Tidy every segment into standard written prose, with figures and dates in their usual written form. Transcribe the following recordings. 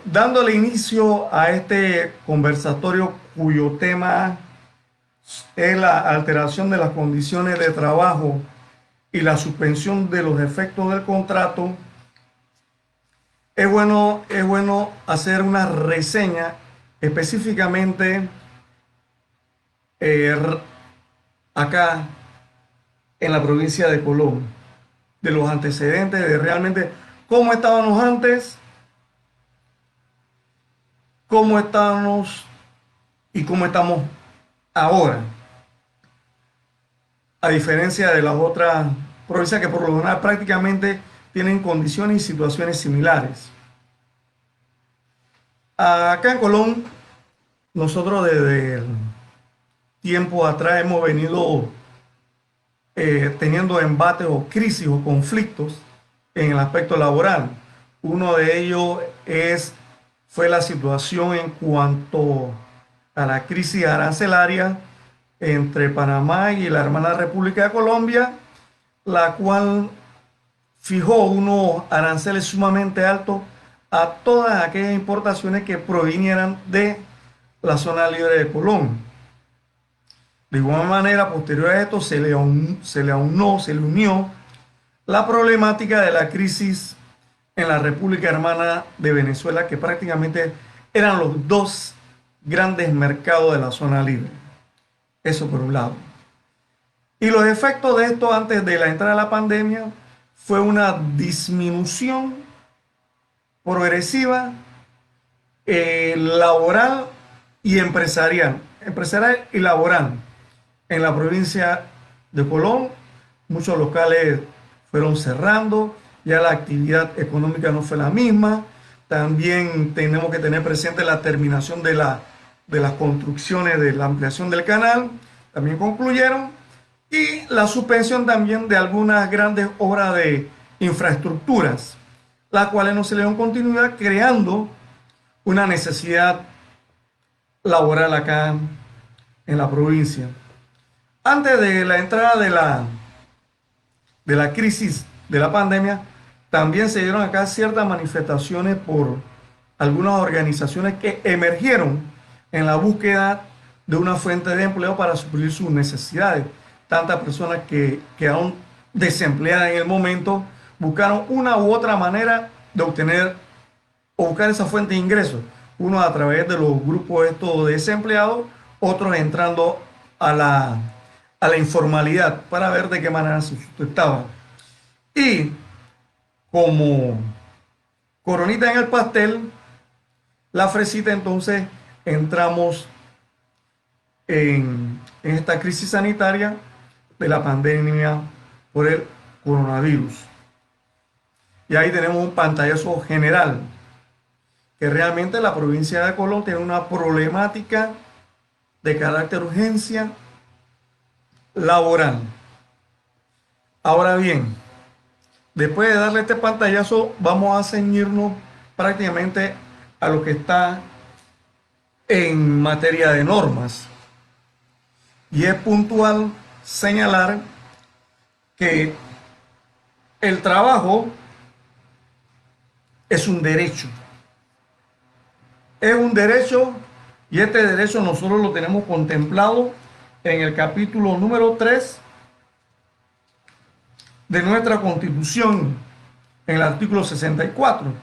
Dándole inicio a este conversatorio cuyo tema es la alteración de las condiciones de trabajo y la suspensión de los efectos del contrato, es bueno hacer una reseña específicamente eh, acá en la provincia de Colón, de los antecedentes, de realmente cómo estábamos antes, cómo estábamos y cómo estamos ahora. A diferencia de las otras provincias que por lo general prácticamente tienen condiciones y situaciones similares. Acá en Colón, nosotros desde tiempo atrás hemos venido teniendo embates o crisis o conflictos en el aspecto laboral. Uno de ellos fue la situación en cuanto a la crisis arancelaria entre Panamá y la hermana República de Colombia, la cual fijó unos aranceles sumamente altos a todas aquellas importaciones que provinieran de la zona libre de Colón. De igual manera, posterior a esto, se le unió la problemática de la crisis en la República Hermana de Venezuela, que prácticamente eran los dos grandes mercados de la zona libre. Eso por un lado. Y los efectos de esto antes de la entrada de la pandemia fue una disminución progresiva laboral y empresarial y laboral en la provincia de Colón. Muchos locales fueron cerrando, ya la actividad económica no fue la misma. También tenemos que tener presente la terminación de las construcciones de la ampliación del canal, también concluyeron, y la suspensión también de algunas grandes obras de infraestructuras, las cuales no se le dieron continuidad, creando una necesidad laboral acá en la provincia. Antes de la entrada de la crisis de la pandemia, también se dieron acá ciertas manifestaciones por algunas organizaciones que emergieron en la búsqueda de una fuente de empleo para suplir sus necesidades. Tantas personas que quedaron desempleadas en el momento buscaron una u otra manera de obtener o buscar esa fuente de ingresos. Unos a través de los grupos estos de desempleados, otros entrando a la informalidad para ver de qué manera se sustentaban. Y como coronita en el pastel, la fresita, entonces entramos en esta crisis sanitaria de la pandemia por el coronavirus. Y ahí tenemos un pantallazo general, que realmente la provincia de Colón tiene una problemática de carácter urgencia laboral. Ahora bien, después de darle este pantallazo, vamos a ceñirnos prácticamente a lo que está en materia de normas. Y es puntual señalar que el trabajo es un derecho. Es un derecho, y este derecho nosotros lo tenemos contemplado en el capítulo número 3 de nuestra Constitución, en el artículo 64,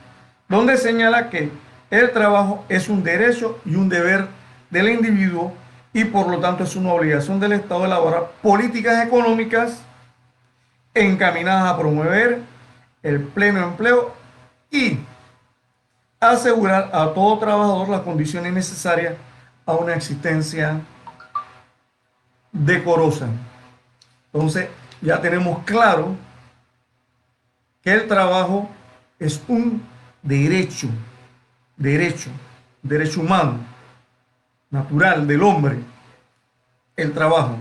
donde señala que el trabajo es un derecho y un deber del individuo, y por lo tanto es una obligación del Estado elaborar políticas económicas encaminadas a promover el pleno empleo y asegurar a todo trabajador las condiciones necesarias a una existencia decorosa. Entonces ya tenemos claro que el trabajo es un derecho, derecho humano, natural del hombre, el trabajo.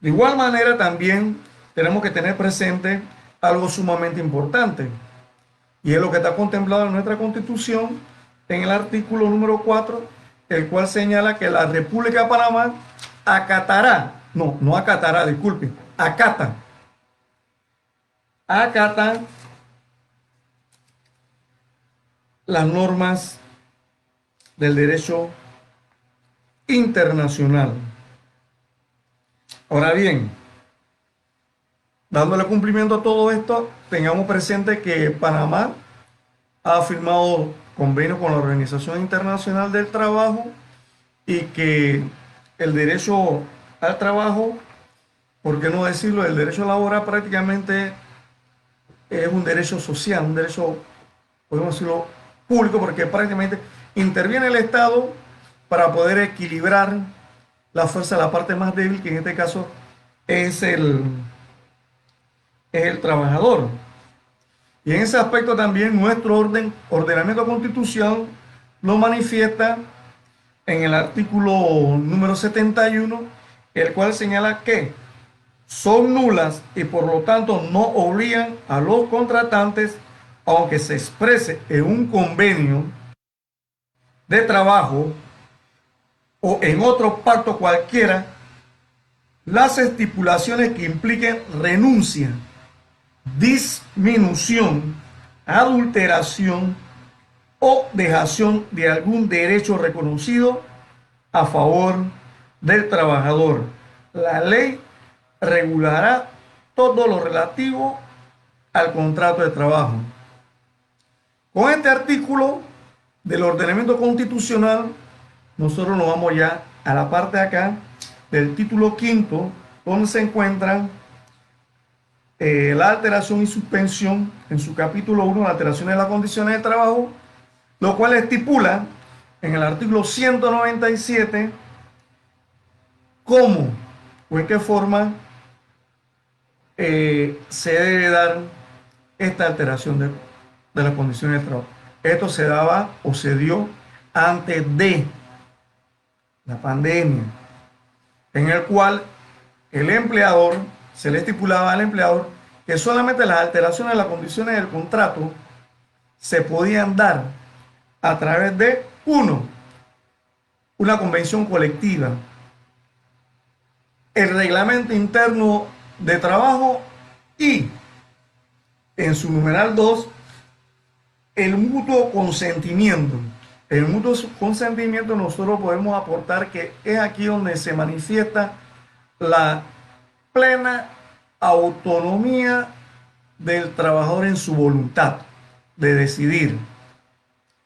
De igual manera también tenemos que tener presente algo sumamente importante, y es lo que está contemplado en nuestra Constitución en el artículo número 4, el cual señala que la República de Panamá acatará, no acatará, disculpen, acata las normas del derecho internacional. Ahora bien, dándole cumplimiento a todo esto, tengamos presente que Panamá ha firmado convenio con la Organización Internacional del Trabajo y que el derecho al trabajo, por qué no decirlo, el derecho laboral prácticamente es un derecho social, un derecho, podemos decirlo, público, porque prácticamente interviene el Estado para poder equilibrar la fuerza de la parte más débil, que en este caso es el trabajador. Y en ese aspecto también nuestro ordenamiento constitucional lo manifiesta en el artículo número 71, el cual señala que son nulas y por lo tanto no obligan a los contratantes, aunque se exprese en un convenio de trabajo o en otro pacto cualquiera, las estipulaciones que impliquen renuncia, disminución, adulteración o dejación de algún derecho reconocido a favor del trabajador. La ley regulará todo lo relativo al contrato de trabajo. Con este artículo del ordenamiento constitucional, nosotros nos vamos ya a la parte de acá del título quinto, donde se encuentran la alteración y suspensión en su capítulo 1, la alteración de las condiciones de trabajo, lo cual estipula en el artículo 197 cómo o en qué forma se debe dar esta alteración de las condiciones de trabajo. Esto se daba o se dio antes de la pandemia, en el cual el empleador, se le estipulaba al empleador que solamente las alteraciones de las condiciones del contrato se podían dar a través de, uno, una convención colectiva, el reglamento interno de trabajo y, en su numeral 2, el mutuo consentimiento. El mutuo consentimiento nosotros podemos aportar que es aquí donde se manifiesta la plena autonomía del trabajador en su voluntad de decidir.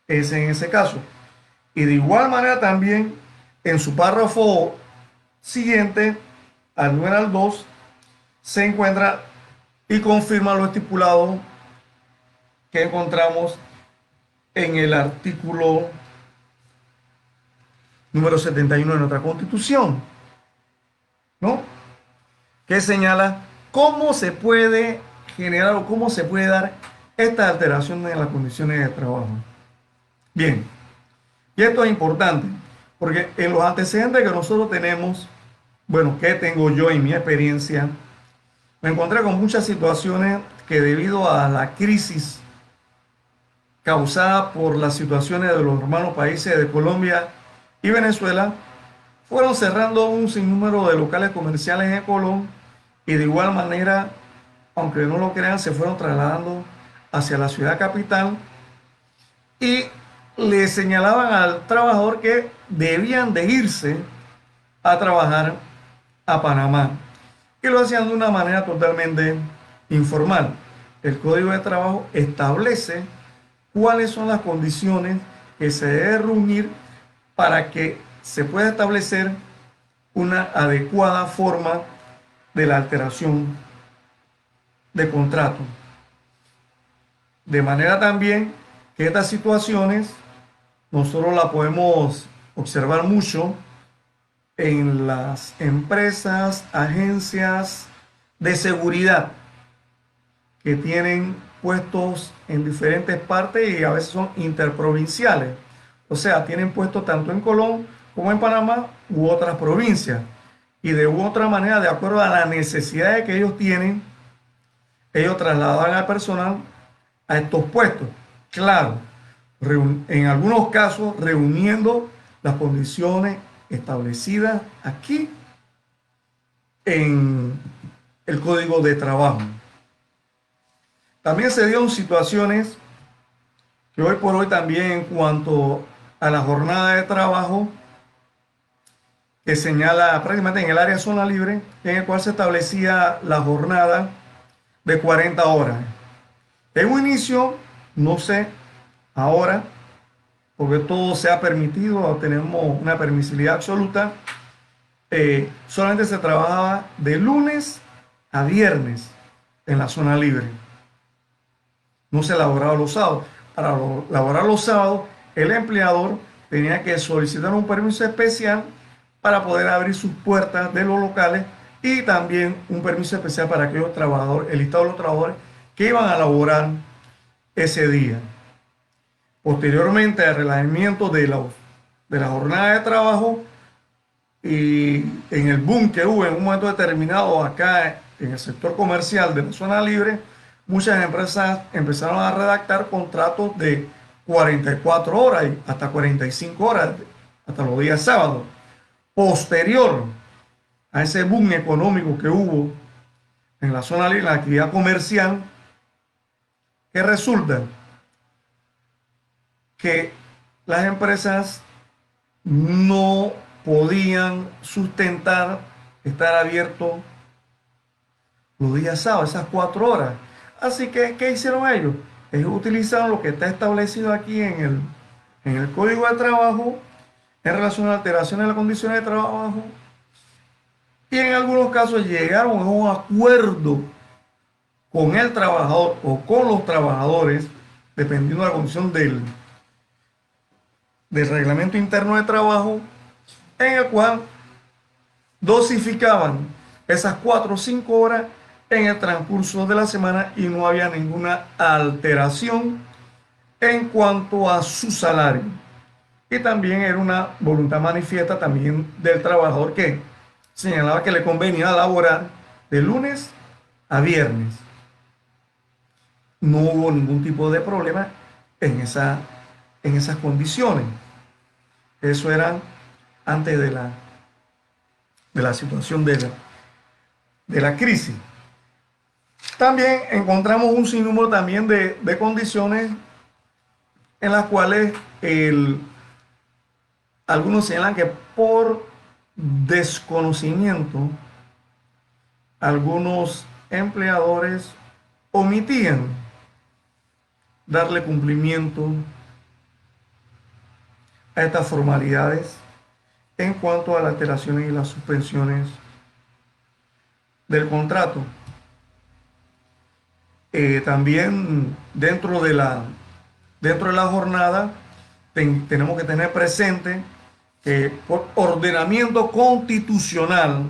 Es en ese caso. Y de igual manera también en su párrafo siguiente, al numeral 2, se encuentra y confirma lo estipulado que encontramos en el artículo número 71 de nuestra Constitución, ¿no? Que señala cómo se puede generar o cómo se puede dar esta alteración en las condiciones de trabajo. Bien, y esto es importante, porque en los antecedentes que nosotros tenemos, bueno, que tengo yo en mi experiencia, me encontré con muchas situaciones que debido a la crisis causada por las situaciones de los hermanos países de Colombia y Venezuela, fueron cerrando un sinnúmero de locales comerciales en Colón y de igual manera, aunque no lo crean, se fueron trasladando hacia la ciudad capital y le señalaban al trabajador que debían de irse a trabajar a Panamá, y lo hacían de una manera totalmente informal. El Código de Trabajo establece cuáles son las condiciones que se deben reunir para que se pueda establecer una adecuada forma de la alteración de contrato. De manera también que estas situaciones nosotros las podemos observar mucho en las empresas, agencias de seguridad que tienen puestos en diferentes partes y a veces son interprovinciales. O sea, tienen puestos tanto en Colón como en Panamá u otras provincias. Y de u otra manera, de acuerdo a las necesidades que ellos tienen, ellos trasladan al personal a estos puestos. Claro, en algunos casos reuniendo las condiciones establecidas aquí en el Código de Trabajo. También se dieron situaciones que hoy por hoy también en cuanto a la jornada de trabajo, que señala prácticamente en el área zona libre, en el cual se establecía la jornada de 40 horas. En un inicio, no sé, ahora, porque todo se ha permitido, tenemos una permisibilidad absoluta, solamente se trabajaba de lunes a viernes en la zona libre. No se laboraba los sábados. Para laborar los sábados, el empleador tenía que solicitar un permiso especial para poder abrir sus puertas de los locales y también un permiso especial para aquellos trabajadores, el listado de los trabajadores que iban a laborar ese día. Posteriormente al relajamiento de la jornada de trabajo y en el boom que hubo en un momento determinado acá en el sector comercial de la zona libre, muchas empresas empezaron a redactar contratos de 44 horas y hasta 45 horas, hasta los días sábados. Posterior a ese boom económico que hubo en la zona libre, en la actividad comercial, que resulta que las empresas no podían sustentar estar abiertos los días sábados, esas 4 horas. Así que, ¿qué hicieron ellos? Ellos utilizaron lo que está establecido aquí en el Código de Trabajo en relación a alteraciones de las condiciones de trabajo y en algunos casos llegaron a un acuerdo con el trabajador o con los trabajadores, dependiendo de la condición del reglamento interno de trabajo, en el cual dosificaban esas 4 o 5 horas en el transcurso de la semana y no había ninguna alteración en cuanto a su salario. Y también era una voluntad manifiesta también del trabajador que señalaba que le convenía laborar de lunes a viernes. No hubo ningún tipo de problema en esas condiciones. Eso era antes de la situación de la crisis. También encontramos un sinnúmero también de condiciones en las cuales algunos señalan que por desconocimiento algunos empleadores omitían darle cumplimiento a estas formalidades en cuanto a las alteraciones y las suspensiones del contrato. También dentro de la jornada tenemos que tener presente que por ordenamiento constitucional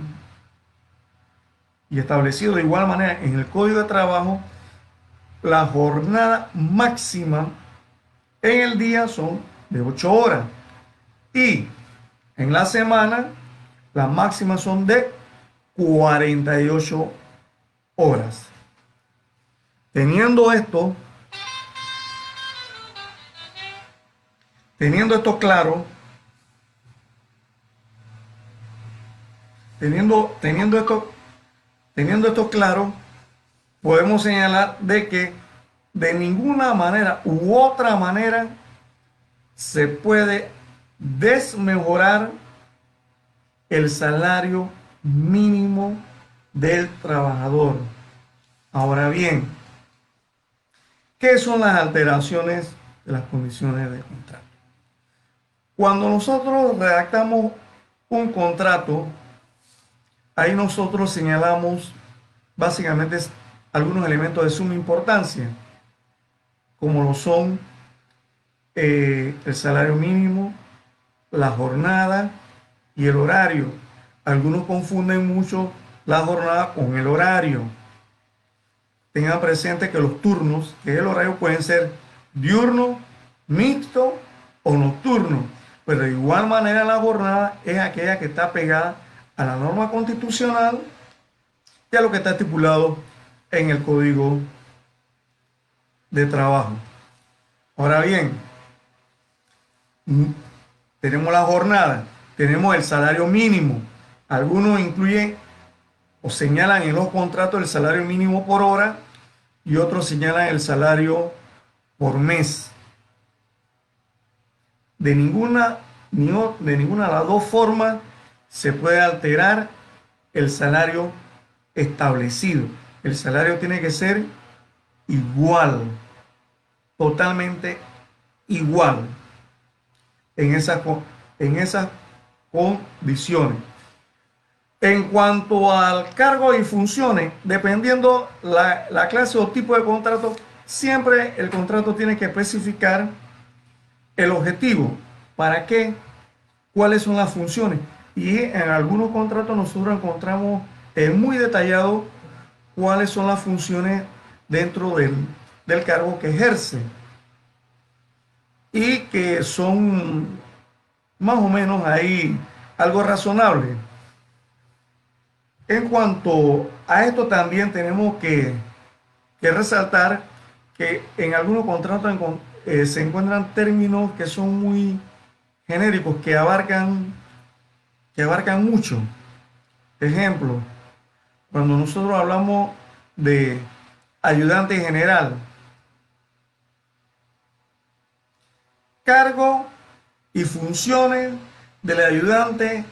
y establecido de igual manera en el Código de Trabajo, la jornada máxima en el día son de 8 horas y en la semana las máximas son de 48 horas. Teniendo esto claro, teniendo esto claro, podemos señalar de que de ninguna manera u otra manera se puede desmejorar el salario mínimo del trabajador. Ahora bien, ¿qué son las alteraciones de las condiciones de contrato? Cuando nosotros redactamos un contrato, ahí nosotros señalamos básicamente algunos elementos de suma importancia, como lo son el salario mínimo, la jornada y el horario. Algunos confunden mucho la jornada con el horario. Tengan presente que los turnos, que es el horario, pueden ser diurno, mixto o nocturno. Pero de igual manera la jornada es aquella que está pegada a la norma constitucional y a lo que está estipulado en el Código de Trabajo. Ahora bien, tenemos la jornada, tenemos el salario mínimo. Algunos incluyen o señalan en los contratos el salario mínimo por hora y otros señalan el salario por mes. de ninguna, de ninguna de las dos formas se puede alterar el salario establecido. El salario tiene que ser igual, totalmente igual en esas condiciones. En cuanto al cargo y funciones, dependiendo la clase o tipo de contrato, siempre el contrato tiene que especificar el objetivo, para qué, cuáles son las funciones. Y en algunos contratos nosotros encontramos muy detallado cuáles son las funciones dentro del cargo que ejerce y que son más o menos ahí algo razonable. En cuanto a esto también tenemos que resaltar que en algunos contratos se encuentran términos que son muy genéricos, que abarcan mucho. Ejemplo, cuando nosotros hablamos de ayudante general, cargo y funciones del ayudante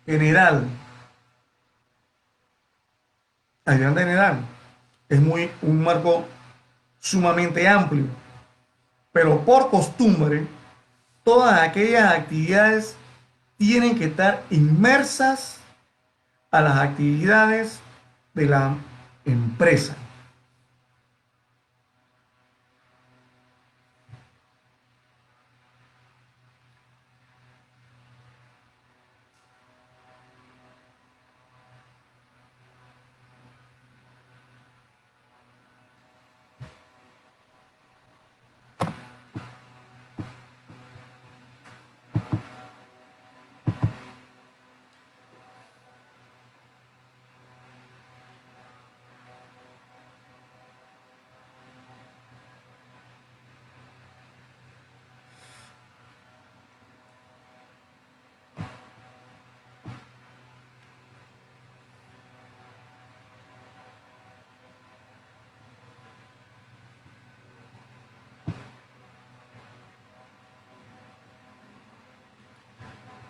general. Ayudante general es un marco sumamente amplio, pero por costumbre, todas aquellas actividades tienen que estar inmersas a las actividades de la empresa.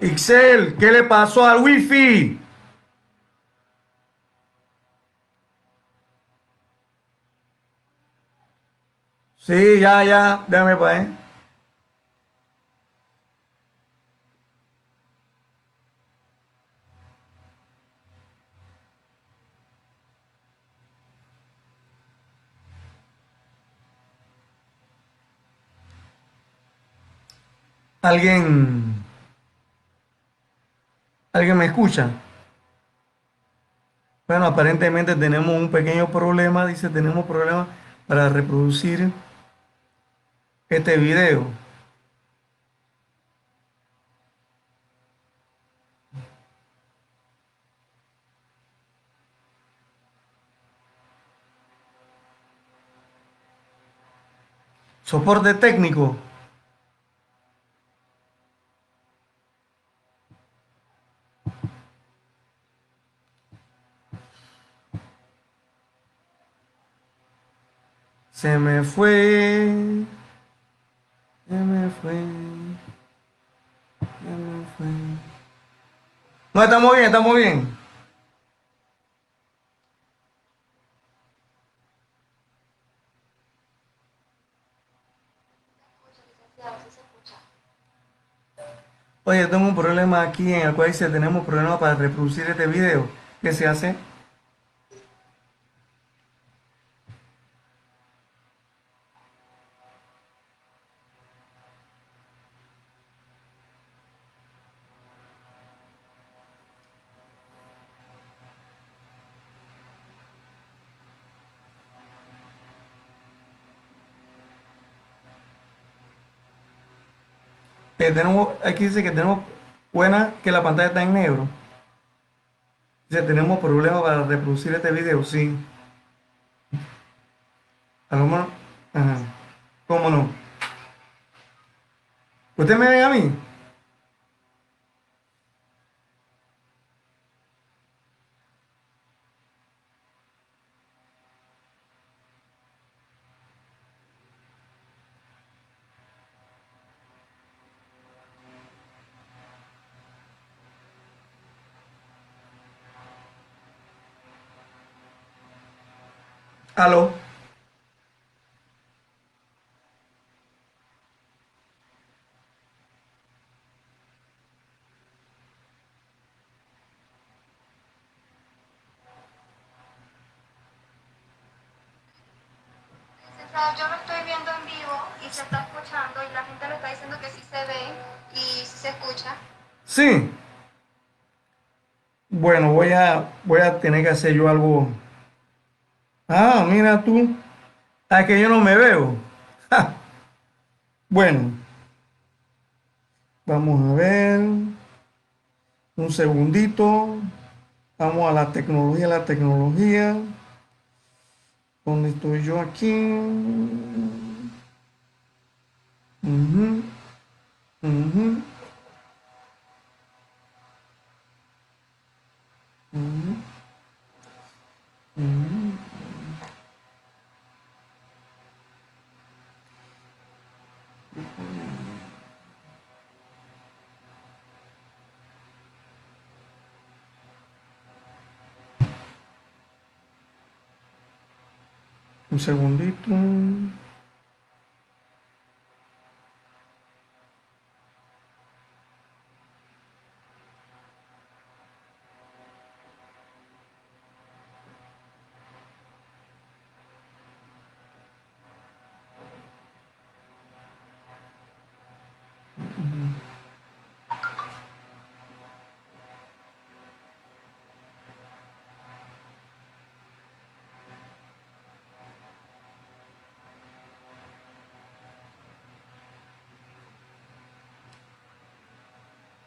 Ixel, ¿qué le pasó al wifi? Sí, ya, déjame para ahí. ¿Alguien, alguien me escucha? Bueno, aparentemente tenemos un pequeño problema, dice, tenemos problemas para reproducir este video. Soporte técnico. Se me fue, se me fue, se me fue. No, estamos bien, estamos bien. Oye, tengo un problema aquí en el cual dice tenemos problemas para reproducir este video. ¿Qué se hace? Aquí dice que tenemos buena que la pantalla está en negro. Dice tenemos problemas para reproducir este video, sí. A lo mejor, ajá. ¿Cómo no? ¿Usted me ven a mí? Aló. Licenciado, yo lo estoy viendo en vivo y se está escuchando y la gente le está diciendo que sí se ve y sí se escucha. Sí. Bueno, voy a tener que hacer yo algo. Ah, mira tú. Ah, que yo no me veo. Ja. Bueno, vamos a ver. Un segundito. Vamos a la tecnología, la tecnología. ¿Dónde estoy yo aquí? Ujú, ujú, ujú, ujú. Un segundito.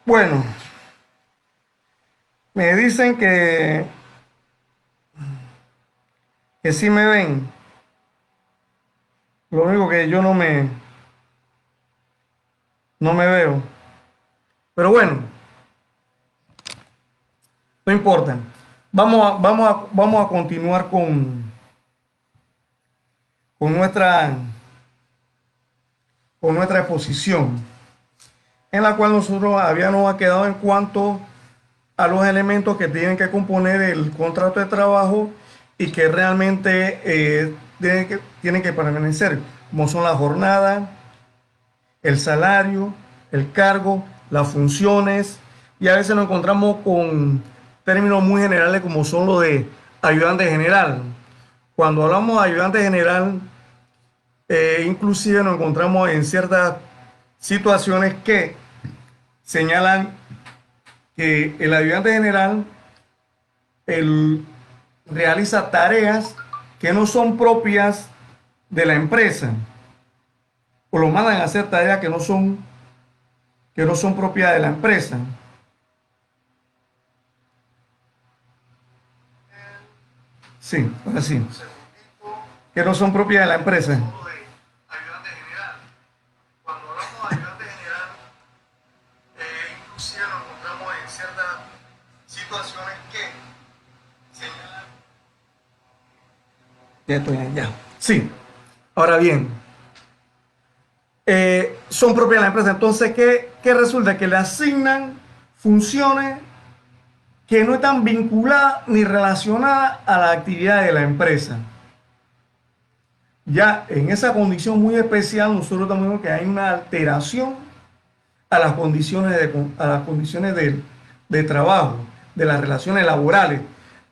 Bueno, me dicen que sí me ven. Lo único que yo no me veo. Pero bueno, no importa. Vamos a continuar con nuestra, con nuestra exposición, en la cual nosotros habíamos quedado en cuanto a los elementos que tienen que componer el contrato de trabajo y que realmente tienen que permanecer, como son la jornada, el salario, el cargo, las funciones, y a veces nos encontramos con términos muy generales como son los de ayudante general. Cuando hablamos de ayudante general, inclusive nos encontramos en ciertas situaciones que señalan que el ayudante general él realiza tareas que no son propias de la empresa o lo mandan a hacer tareas que no son propias de la empresa. Sí, ahora sí. Que no son propias de la empresa. Ayudante general. Cuando hablamos de ayudante general, inclusive nos encontramos en ciertas situaciones que señalan. Ya estoy ya. Sí. Ahora bien, son propias de la empresa. Entonces, ¿qué resulta? Que le asignan funciones que no están vinculadas ni relacionadas a la actividad de la empresa. Ya en esa condición muy especial, nosotros también vemos que hay una alteración a las condiciones de trabajo, de las relaciones laborales.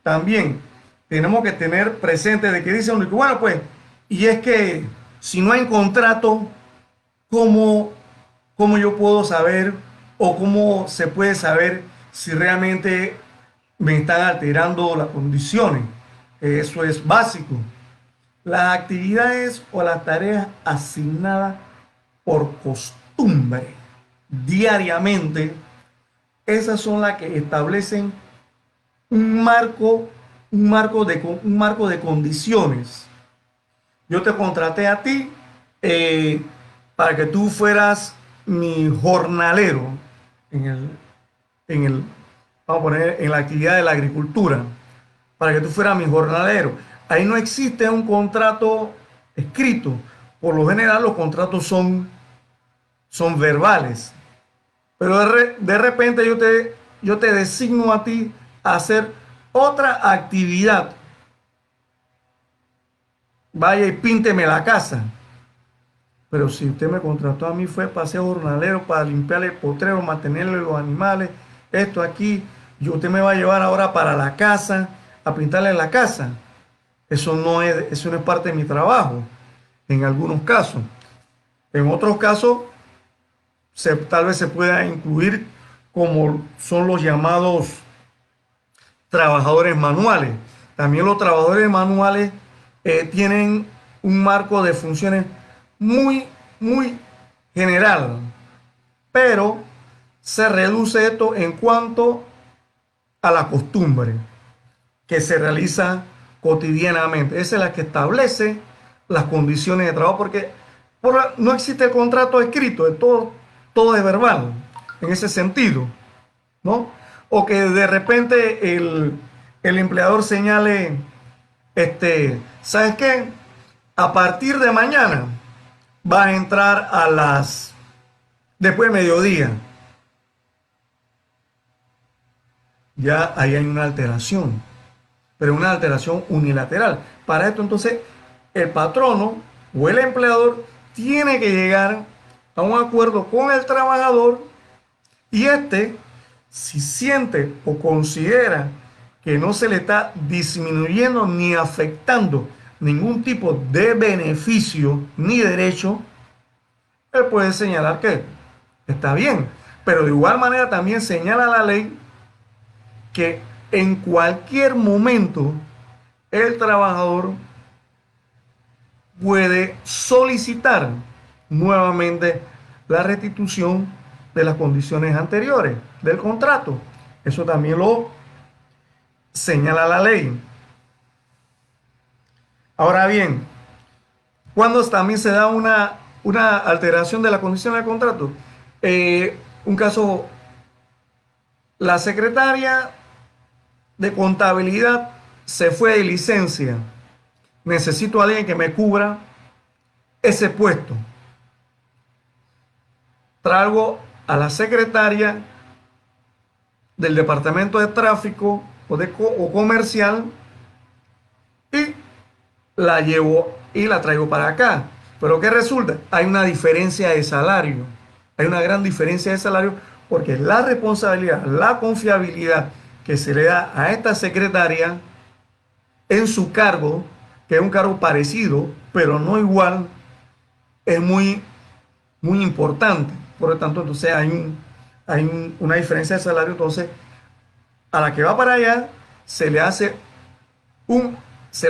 También tenemos que tener presente de que dicen, bueno, pues, y es que si no hay contrato, ¿cómo, cómo yo puedo saber o cómo se puede saber si realmente me están alterando las condiciones? Eso es básico. Las actividades o las tareas asignadas por costumbre diariamente, esas son las que establecen un marco, un marco de condiciones. Yo te contraté a ti eh, para que tú fueras mi jornalero en el, vamos a poner, en la actividad de la agricultura, para que tú fueras mi jornalero. Ahí no existe un contrato escrito. Por lo general los contratos son verbales. Pero de repente yo te designo a ti a hacer otra actividad vaya y pínteme la casa. Pero si usted me contrató a mí fue para ser jornalero, para limpiarle el potrero, mantenerle los animales, esto aquí, y usted me va a llevar ahora para la casa, a pintarle la casa. Eso no es parte de mi trabajo, en algunos casos. En otros casos, tal vez se pueda incluir como son los llamados trabajadores manuales. También los trabajadores manuales tienen un marco de funciones muy, muy general, pero se reduce esto en cuanto a la costumbre que se realiza cotidianamente. Esa es la que establece las condiciones de trabajo, porque no existe el contrato escrito, todo es verbal en ese sentido, ¿no? O que de repente el empleador señale, ¿sabes qué? A partir de mañana vas a entrar después de mediodía. Ya ahí hay una alteración, pero una alteración unilateral. Para esto entonces el patrono o el empleador tiene que llegar a un acuerdo con el trabajador y si siente o considera que no se le está disminuyendo ni afectando ningún tipo de beneficio ni derecho, él puede señalar que está bien, pero de igual manera también señala la ley que en cualquier momento el trabajador puede solicitar nuevamente la restitución de las condiciones anteriores del contrato. Eso también lo señala la ley. Ahora bien, cuando también se da una alteración de la condición del contrato, un caso, la secretaria de contabilidad se fue de licencia, necesito a alguien que me cubra ese puesto. Traigo a la secretaria del departamento de tráfico o comercial y la llevo y la traigo para acá. Pero ¿qué resulta? Hay una diferencia de salario. Hay una gran diferencia de salario porque la responsabilidad, la confiabilidad que se le da a esta secretaria en su cargo, que es un cargo parecido, pero no igual, es muy, muy importante. Por lo tanto, entonces una diferencia de salario. Entonces, a la que va para allá, se le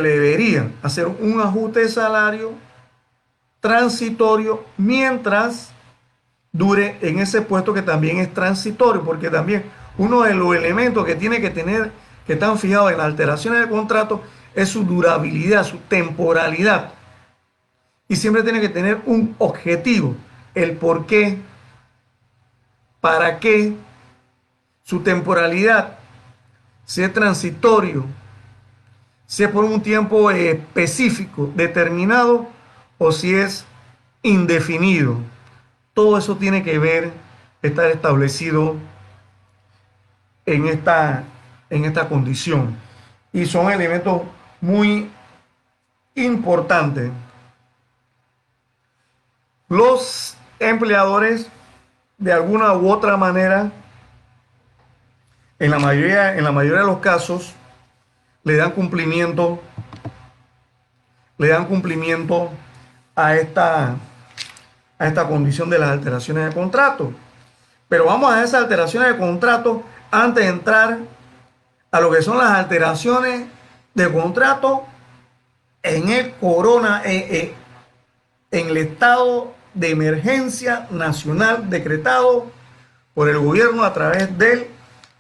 debería hacer un ajuste de salario transitorio mientras dure en ese puesto que también es transitorio, porque también uno de los elementos que tiene que tener, que están fijados en las alteraciones del contrato, es su durabilidad, su temporalidad. Y siempre tiene que tener un objetivo, el por qué, para qué, su temporalidad, si es transitorio, si es por un tiempo específico, determinado, o si es indefinido. Todo eso tiene que estar establecido en esta condición. Y son elementos muy importantes. Los empleadores, de alguna u otra manera, en la mayoría de los casos, le dan cumplimiento a esta condición de las alteraciones de contrato. Pero vamos a esas alteraciones de contrato antes de entrar a lo que son las alteraciones de contrato en el estado de emergencia nacional decretado por el gobierno a través del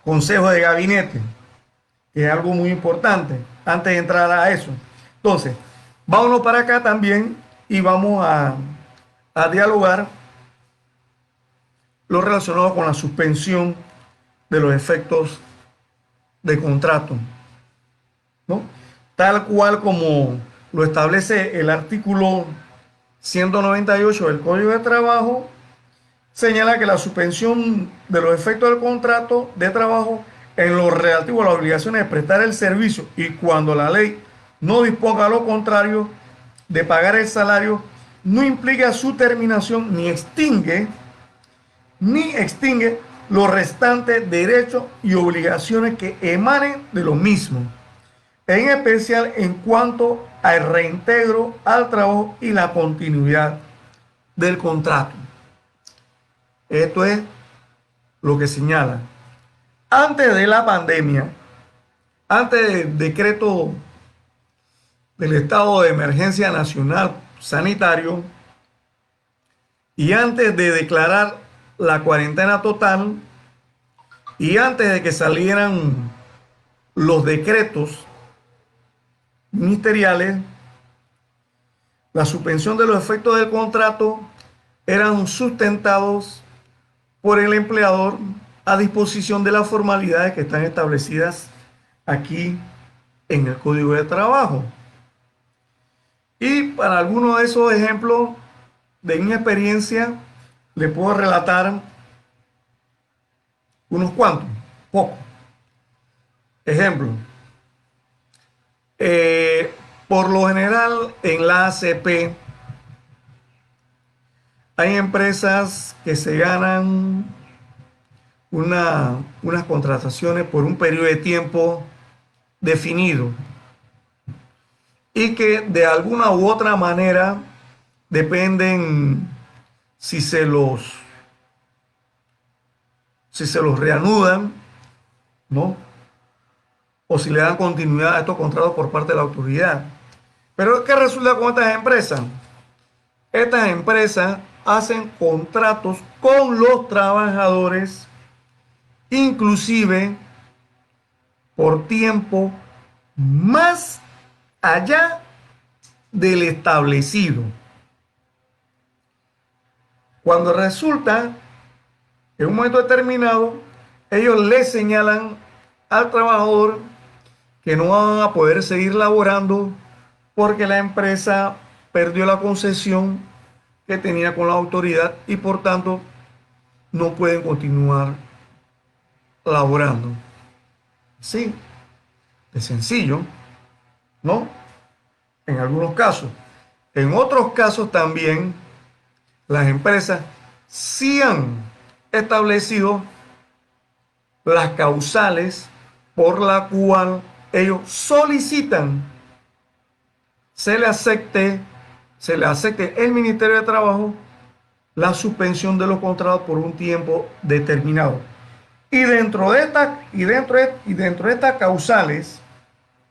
Consejo de Gabinete, que es algo muy importante antes de entrar a eso. Entonces, vámonos para acá también y vamos a dialogar lo relacionado con la suspensión de los efectos de contrato, ¿no? Tal cual como lo establece el artículo 198 del Código de Trabajo, señala que la suspensión de los efectos del contrato de trabajo en lo relativo a las obligaciones de prestar el servicio y cuando la ley no disponga lo contrario, de pagar el salario no implica su terminación ni extingue los restantes derechos y obligaciones que emanen de lo mismo, en especial en cuanto al reintegro al trabajo y la continuidad del contrato. Esto es lo que señala. Antes de la pandemia, antes del decreto del estado de emergencia nacional sanitario y antes de declarar la cuarentena total y antes de que salieran los decretos ministeriales, la suspensión de los efectos del contrato eran sustentados por el empleador a disposición de las formalidades que están establecidas aquí en el Código de Trabajo. Y para algunos de esos ejemplos de mi experiencia, le puedo relatar unos cuantos, pocos. Ejemplo, por lo general en la ACP hay empresas que se ganan unas contrataciones por un periodo de tiempo definido y que de alguna u otra manera dependen si se los reanudan, ¿no? O si le dan continuidad a estos contratos por parte de la autoridad. Pero ¿qué resulta con estas empresas? Estas empresas hacen contratos con los trabajadores, inclusive por tiempo más allá del establecido. Cuando resulta, en un momento determinado, ellos le señalan al trabajador que no van a poder seguir laborando porque la empresa perdió la concesión que tenía con la autoridad y por tanto no pueden continuar laborando. Sí, es sencillo, ¿no? En algunos casos. En otros casos también las empresas sí han establecido las causales por la cual ellos solicitan se le acepte el Ministerio de Trabajo la suspensión de los contratos por un tiempo determinado. Y dentro de estas causales,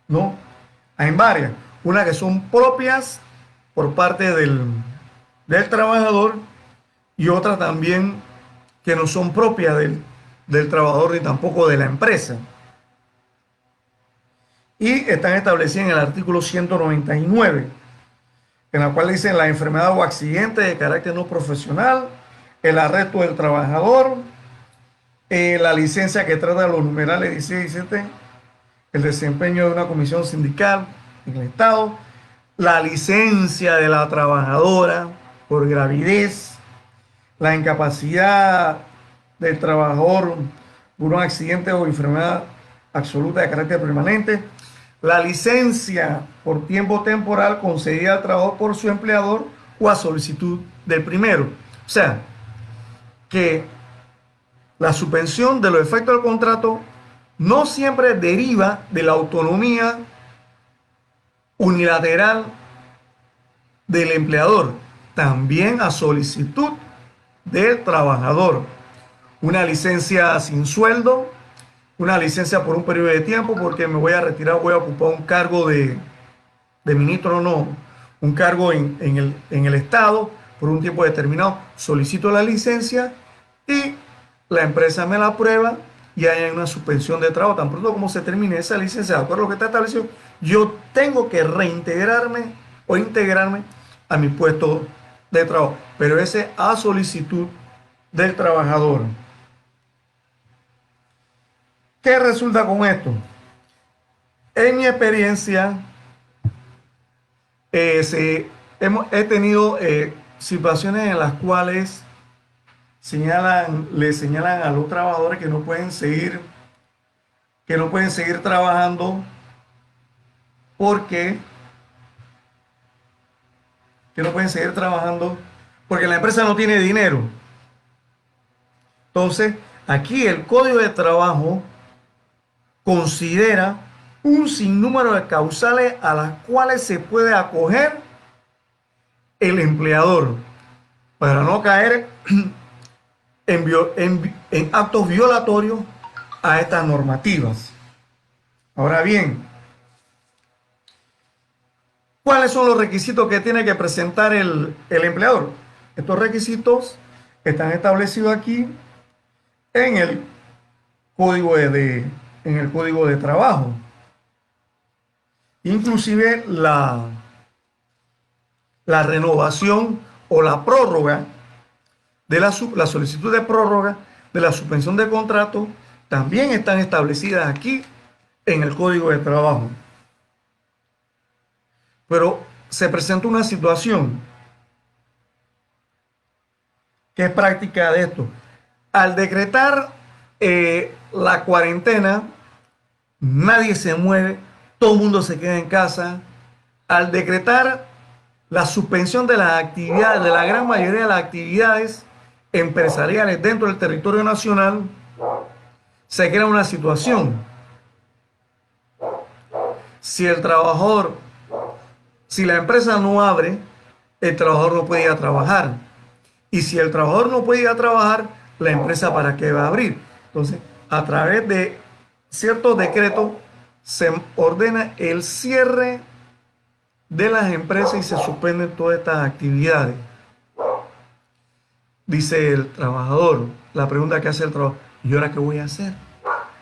¿no? Hay varias. Unas que son propias por parte del trabajador y otras también que no son propias del trabajador ni tampoco de la empresa. Y están establecidas en el artículo 199, en la cual dicen la enfermedad o accidente de carácter no profesional, el arresto del trabajador, la licencia que trata de los numerales 16 y 17, el desempeño de una comisión sindical en el Estado, la licencia de la trabajadora por gravidez, la incapacidad del trabajador por un accidente o enfermedad absoluta de carácter permanente, la licencia por tiempo temporal concedida al trabajador por su empleador o a solicitud del primero. O sea, que la suspensión de los efectos del contrato no siempre deriva de la autonomía unilateral del empleador, también a solicitud del trabajador. Una licencia sin sueldo, una licencia por un periodo de tiempo porque me voy a retirar, voy a ocupar un cargo de ministro, no, un cargo en el Estado por un tiempo determinado, solicito la licencia y la empresa me la aprueba y hay una suspensión de trabajo. Tan pronto como se termine esa licencia, de acuerdo a lo que está establecido, yo tengo que reintegrarme o integrarme a mi puesto de trabajo, pero ese a solicitud del trabajador. ¿Qué resulta con esto? En mi experiencia, he tenido situaciones en las cuales le señalan a los trabajadores que no pueden seguir trabajando porque que no pueden seguir trabajando porque la empresa no tiene dinero. Entonces, aquí el Código de Trabajo considera un sinnúmero de causales a las cuales se puede acoger el empleador para no caer en actos violatorios a estas normativas. Ahora bien, ¿cuáles son los requisitos que tiene que presentar el empleador? Estos requisitos están establecidos aquí en el código de trabajo. Inclusive la renovación o la prórroga de la solicitud de prórroga de la suspensión de contrato también están establecidas aquí en el Código de Trabajo. Pero se presenta una situación que es práctica de esto. Al decretar la cuarentena, nadie se mueve, todo el mundo se queda en casa. Al decretar la suspensión de las actividades, de la gran mayoría de las actividades empresariales dentro del territorio nacional, se crea una situación. Si la empresa no abre, el trabajador no puede ir a trabajar. Y si el trabajador no puede ir a trabajar, la empresa ¿para qué va a abrir? Entonces, a través de ciertos decretos se ordena el cierre de las empresas y se suspenden todas estas actividades. Dice el trabajador, la pregunta que hace el trabajador: ¿y ahora qué voy a hacer?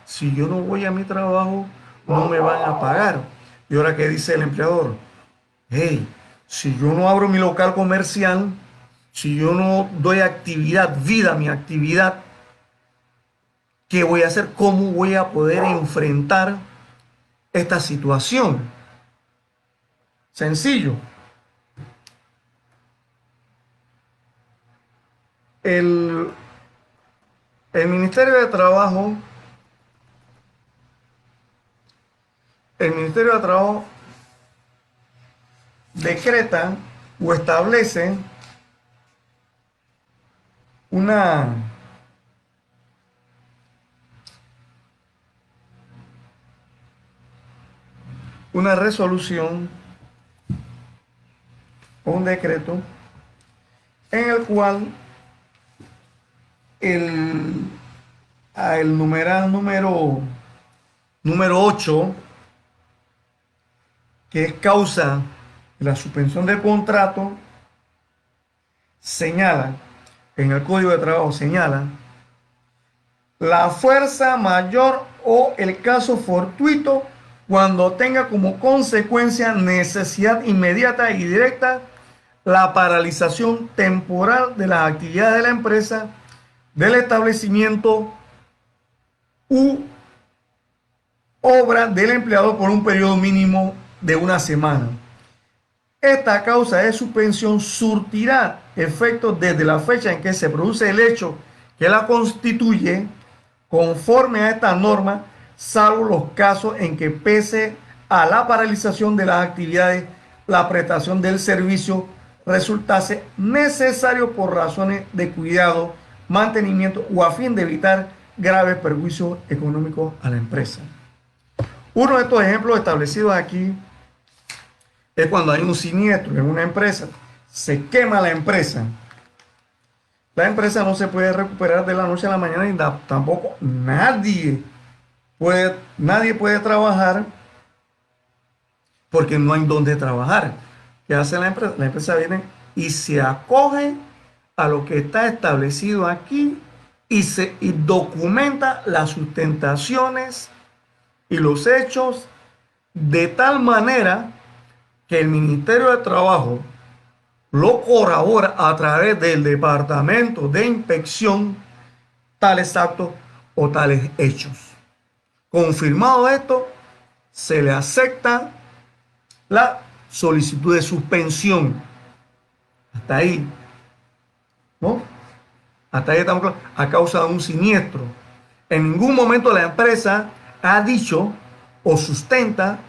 Si yo no voy a mi trabajo, no me van a pagar. ¿Y ahora qué dice el empleador? Hey, si yo no abro mi local comercial, si yo no doy vida a mi actividad, ¿qué voy a hacer? ¿Cómo voy a poder enfrentar esta situación? Sencillo. El Ministerio de Trabajo, decreta o establece una resolución o un decreto en el cual el numeral número 8, que es causa de la suspensión del contrato, señala, en el Código de Trabajo señala, la fuerza mayor o el caso fortuito cuando tenga como consecuencia necesidad inmediata y directa la paralización temporal de las actividades de la empresa, del establecimiento u obra del empleador por un periodo mínimo de una semana. Esta causa de suspensión surtirá efectos desde la fecha en que se produce el hecho que la constituye, conforme a esta norma, salvo los casos en que, pese a la paralización de las actividades, la prestación del servicio resultase necesario por razones de cuidado, mantenimiento o a fin de evitar graves perjuicios económicos a la empresa. Uno de estos ejemplos establecidos aquí es cuando hay un siniestro en una empresa, se quema la empresa no se puede recuperar de la noche a la mañana y tampoco nadie puede trabajar porque no hay dónde trabajar. ¿Qué hace la empresa? La empresa viene y se acoge a lo que está establecido aquí y documenta las sustentaciones y los hechos de tal manera que el Ministerio de Trabajo lo corrobora a través del Departamento de Inspección tales actos o tales hechos. Confirmado esto, se le acepta la solicitud de suspensión. Hasta ahí, ¿no? Hasta ahí estamos claros. A causa de un siniestro. En ningún momento la empresa ha dicho o sustenta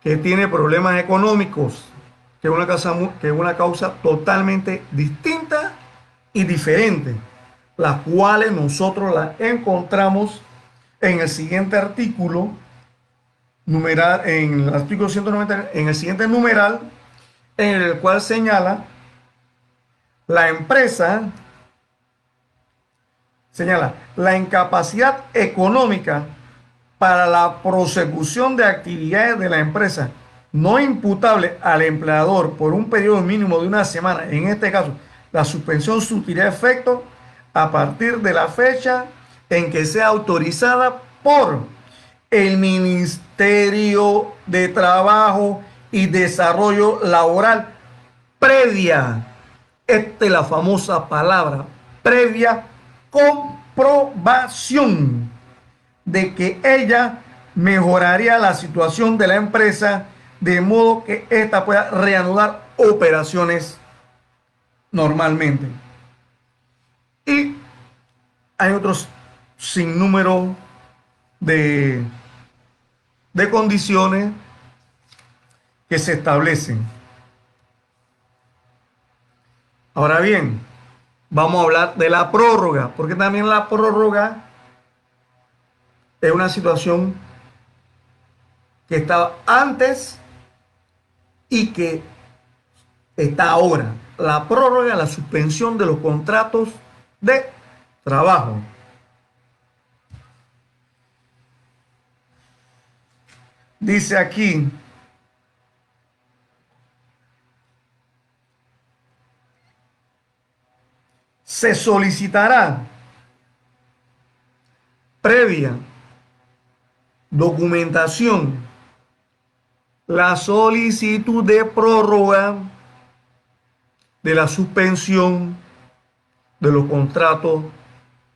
que tiene problemas económicos. que es una causa totalmente distinta y diferente, las cuales nosotros las encontramos en el siguiente artículo, numeral, en el artículo 190, en el siguiente numeral, en el cual señala la empresa, señala la incapacidad económica para la prosecución de actividades de la empresa no imputable al empleador por un periodo mínimo de una semana. En este caso, la suspensión surtirá efecto a partir de la fecha en que sea autorizada por el Ministerio de Trabajo y Desarrollo Laboral previa, esta es la famosa palabra, previa comprobación de que ella mejoraría la situación de la empresa de modo que ésta pueda reanudar operaciones normalmente. Y hay otros sinnúmero de, de condiciones que se establecen. Ahora bien, vamos a hablar de la prórroga, porque también la prórroga es una situación que estaba antes y que está ahora. La prórroga, la suspensión de los contratos de trabajo. Dice aquí, se solicitará previa documentación la solicitud de prórroga de la suspensión de los contratos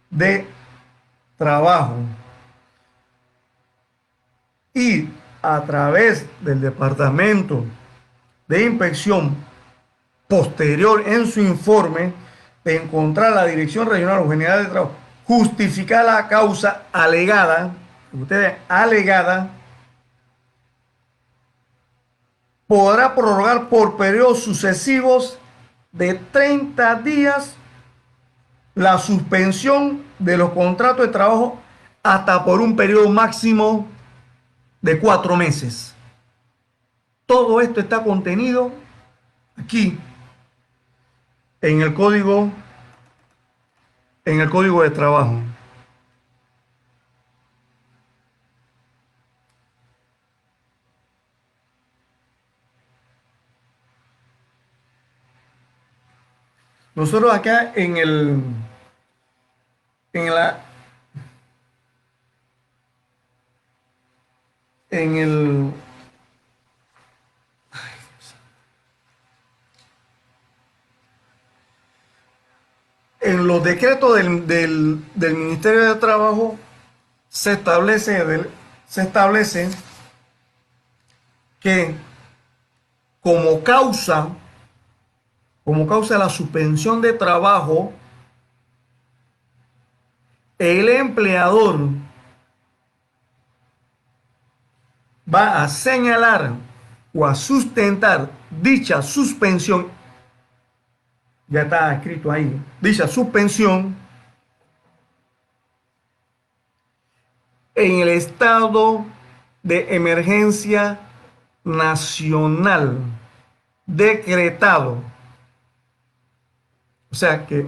de trabajo y a través del Departamento de Inspección posterior en su informe de encontrar la Dirección Regional o General de Trabajo justificar la causa alegada, ustedes alegada, podrá prorrogar por periodos sucesivos de 30 días la suspensión de los contratos de trabajo hasta por un periodo máximo de 4 meses. Todo esto está contenido aquí en el código de trabajo. Nosotros acá en la en el en los decretos del Ministerio de Trabajo se establece que como causa de la suspensión de trabajo, el empleador va a señalar o a sustentar dicha suspensión, ya está escrito ahí, dicha suspensión en el estado de emergencia nacional decretado. O sea que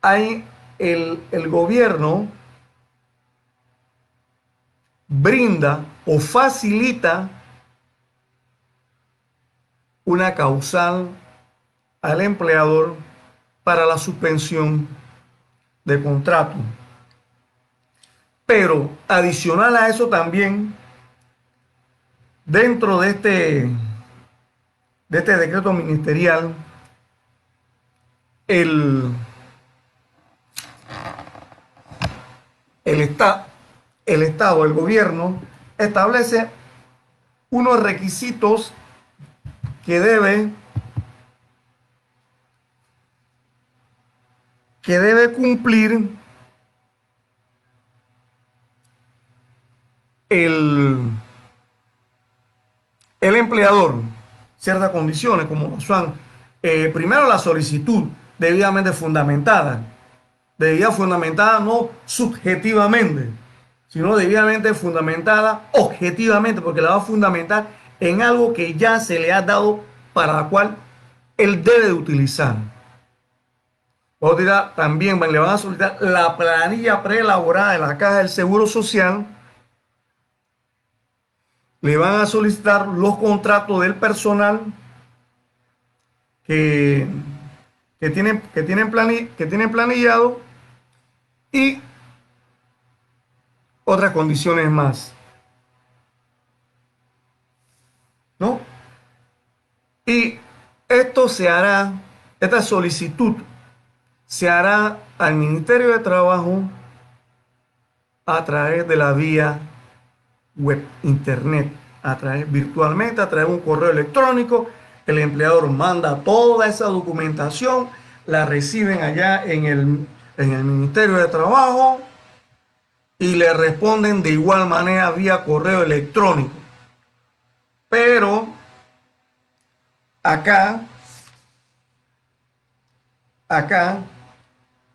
hay el gobierno brinda o facilita una causal al empleador para la suspensión de contrato. Pero adicional a eso también, dentro de este decreto ministerial, el, el, esta, el Estado, el gobierno, establece unos requisitos que debe cumplir el el empleador ciertas condiciones, como son, primero, la solicitud debidamente fundamentada no subjetivamente, sino debidamente fundamentada objetivamente, porque la va a fundamentar en algo que ya se le ha dado para la cual él debe de utilizar. Otra, también le van a solicitar la planilla preelaborada de la Caja del Seguro Social, le van a solicitar los contratos del personal que, que tienen planillado y otras condiciones más, ¿no? Y esto se hará, esta solicitud se hará al Ministerio de Trabajo a través de la vía web, internet, virtualmente, a través de un correo electrónico. El empleador manda toda esa documentación, la reciben allá en el Ministerio de Trabajo y le responden de igual manera vía correo electrónico. Pero acá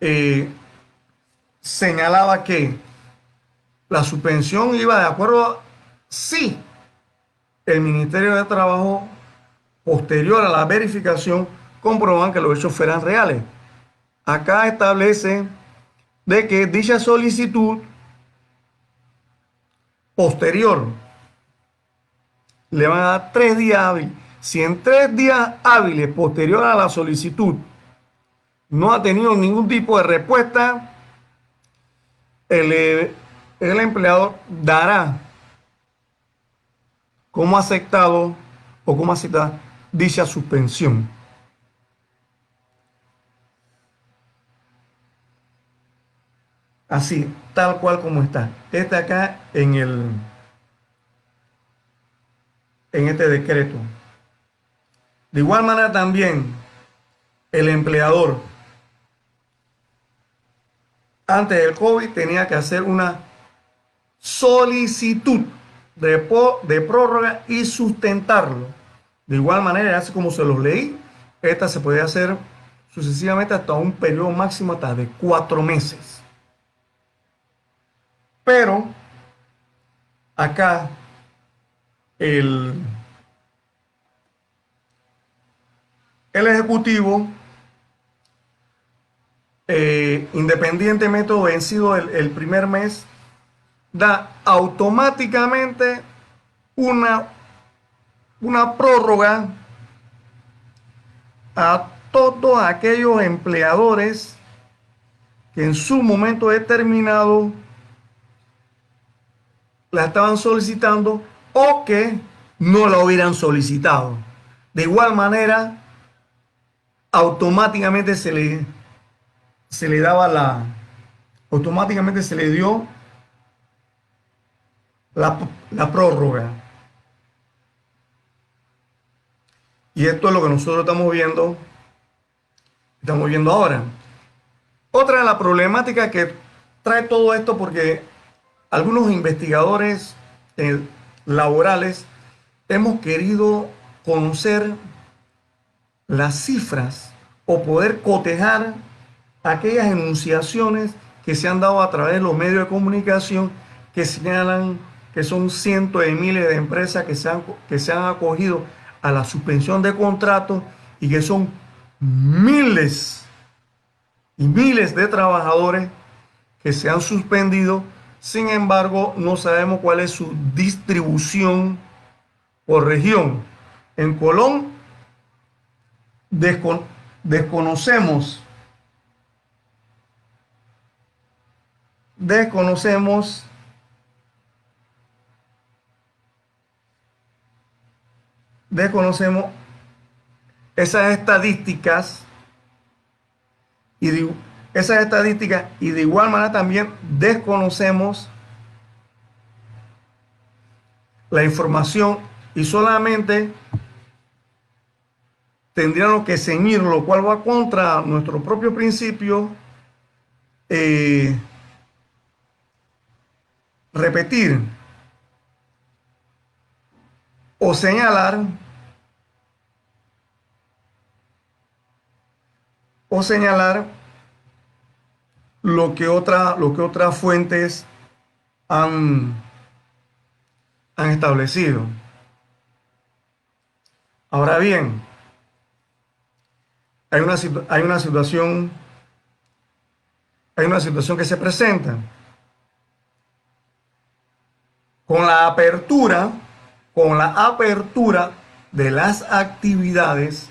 eh, señalaba que la suspensión iba de acuerdo si el Ministerio de Trabajo, posterior a la verificación, comproban que los hechos fueran reales. Acá establece de que dicha solicitud posterior le van a dar 3 días hábiles. Si en 3 días hábiles posterior a la solicitud no ha tenido ningún tipo de respuesta, el empleador dará como aceptado o como aceptada dicha suspensión. Así, tal cual como está. Acá en este decreto. De igual manera también el empleador antes del COVID tenía que hacer una solicitud de prórroga y sustentarlo. De igual manera, así como se los leí, esta se puede hacer sucesivamente hasta un periodo máximo hasta de 4 meses. Pero acá el Ejecutivo, independientemente de vencido el primer mes, da automáticamente una prórroga a todos aquellos empleadores que en su momento determinado la estaban solicitando o que no la hubieran solicitado. De igual manera, automáticamente se le daba automáticamente se le dio la prórroga. Y esto es lo que nosotros estamos viendo ahora. Otra de las problemáticas que trae todo esto, porque algunos investigadores laborales hemos querido conocer las cifras o poder cotejar aquellas enunciaciones que se han dado a través de los medios de comunicación que señalan que son cientos de miles de empresas que se han acogido a la suspensión de contratos y que son miles y miles de trabajadores que se han suspendido. Sin embargo, no sabemos cuál es su distribución por región. En Colón desconocemos esas estadísticas y de igual manera también desconocemos la información y solamente tendríamos que ceñir, lo cual va contra nuestro propio principio, repetir o señalar lo que otras fuentes han, han establecido. Ahora bien, hay una situación que se presenta con la apertura de las actividades.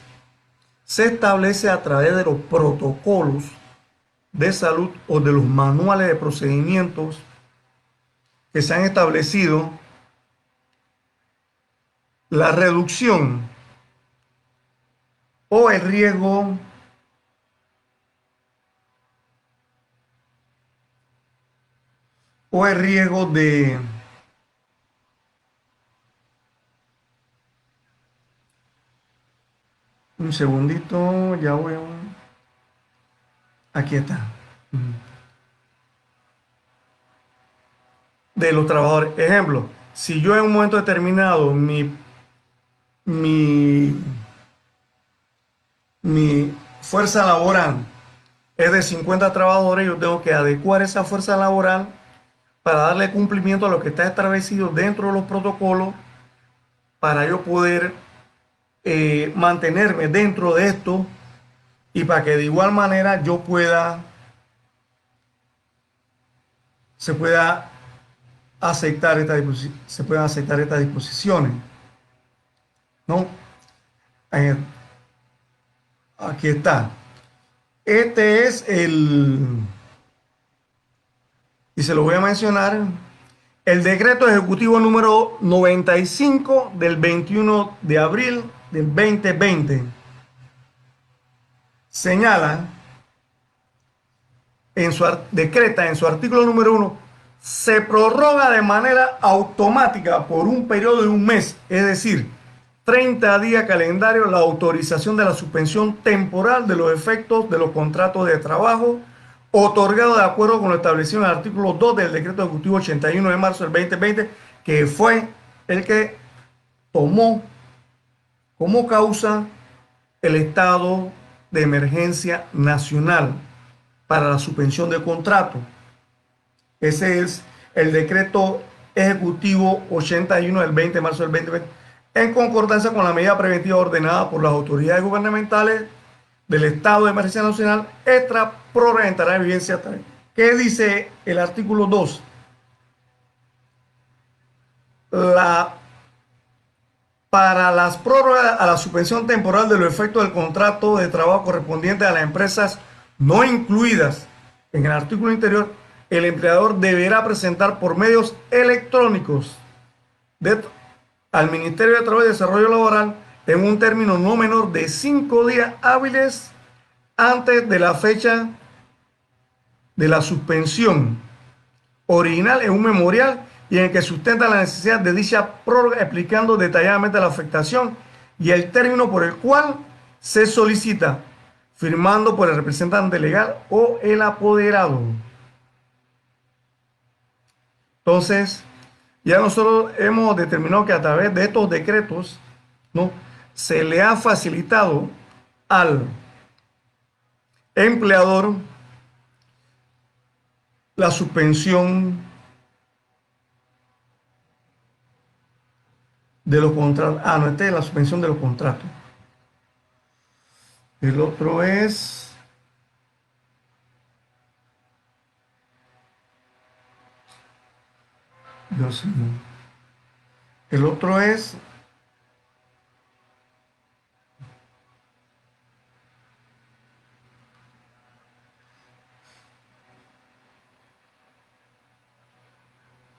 Se establece a través de los protocolos de salud o de los manuales de procedimientos que se han establecido la reducción o el riesgo de un segundito, ya voy aquí está. De los trabajadores. Ejemplo, si yo en un momento determinado mi, mi fuerza laboral es de 50 trabajadores, yo tengo que adecuar esa fuerza laboral para darle cumplimiento a lo que está establecido dentro de los protocolos para yo poder mantenerme dentro de esto y para que de igual manera yo se pueda se puedan aceptar estas disposiciones, ¿no? Eh, Aquí está. Este es y se lo voy a mencionar, el decreto ejecutivo número 95 del 21 de abril del 2020. Señala, decreta en su artículo número 1, se prorroga de manera automática por un periodo de un mes, es decir, 30 días calendario, la autorización de la suspensión temporal de los efectos de los contratos de trabajo otorgado de acuerdo con lo establecido en el artículo 2 del decreto ejecutivo 81 de marzo del 2020, que fue el que tomó como causa el estado de emergencia nacional para la suspensión de contrato. Ese es el decreto ejecutivo 81 del 20 de marzo del 2020, en concordancia con la medida preventiva ordenada por las autoridades gubernamentales del estado de emergencia nacional. Esta prórroga entrará en vigencia. ¿Qué dice el artículo 2? Para las prórrogas a la suspensión temporal de los efectos del contrato de trabajo correspondiente a las empresas no incluidas en el artículo anterior, el empleador deberá presentar por medios electrónicos al Ministerio de Trabajo y Desarrollo Laboral en un término no menor de 5 días hábiles antes de la fecha de la suspensión original en un memorial y en el que sustenta la necesidad de dicha prórroga, explicando detalladamente la afectación y el término por el cual se solicita, firmando por el representante legal o el apoderado. Entonces, ya nosotros hemos determinado que a través de estos decretos, ¿no?, se le ha facilitado al empleador la suspensión de los contratos. Ah, no, esta es la suspensión de los contratos. El otro es... Dios mío. El otro es...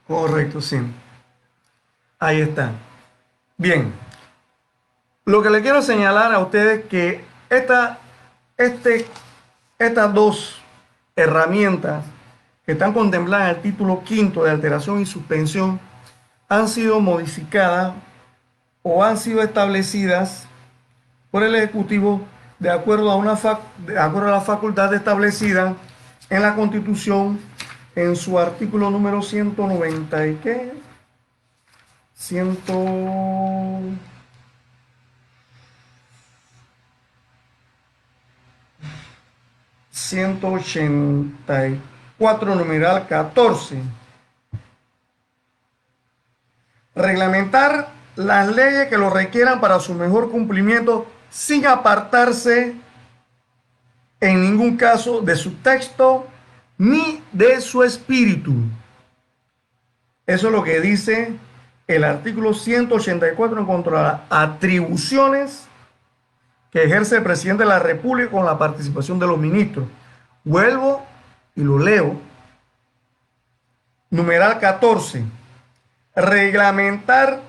Correcto, sí. Ahí está. Bien. Lo que le quiero señalar a ustedes es que estas dos herramientas que están contempladas en el título quinto de alteración y suspensión han sido modificadas o han sido establecidas por el Ejecutivo de acuerdo a la facultad establecida en la Constitución en su artículo número 190 y qué 184, numeral 14. Reglamentar las leyes que lo requieran para su mejor cumplimiento sin apartarse en ningún caso de su texto ni de su espíritu. Eso es lo que dice el artículo 184 en cuanto a las atribuciones que ejerce el presidente de la República con la participación de los ministros. Vuelvo y lo leo. Numeral 14. Reglamentar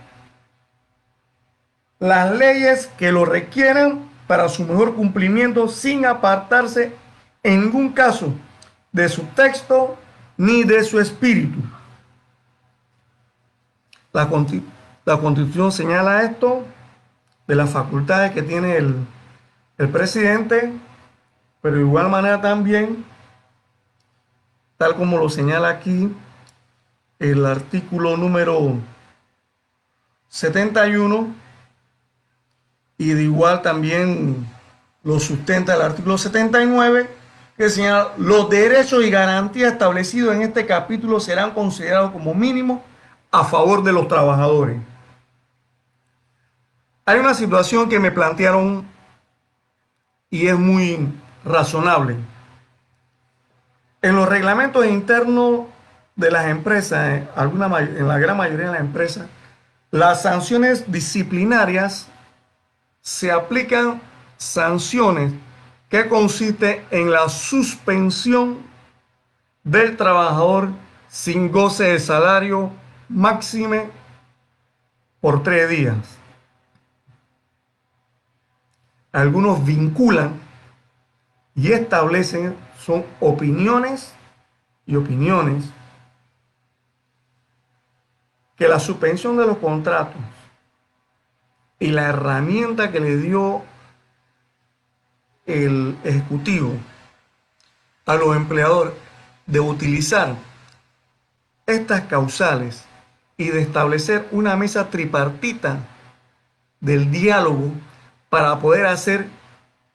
las leyes que lo requieran para su mejor cumplimiento sin apartarse en ningún caso de su texto ni de su espíritu. La Constitución señala esto de las facultades que tiene el presidente, pero de igual manera también, tal como lo señala aquí el artículo número 71, y de igual también lo sustenta el artículo 79, que señala: los derechos y garantías establecidos en este capítulo serán considerados como mínimos a favor de los trabajadores. Hay una situación que me plantearon y es muy razonable. En los reglamentos internos de las empresas, en la gran mayoría de las empresas, las sanciones disciplinarias se aplican sanciones que consisten en la suspensión del trabajador sin goce de salario máxime por 3 días. Algunos vinculan y establecen, son opiniones y opiniones, que la suspensión de los contratos y la herramienta que le dio el Ejecutivo a los empleadores de utilizar estas causales y de establecer una mesa tripartita del diálogo para poder hacer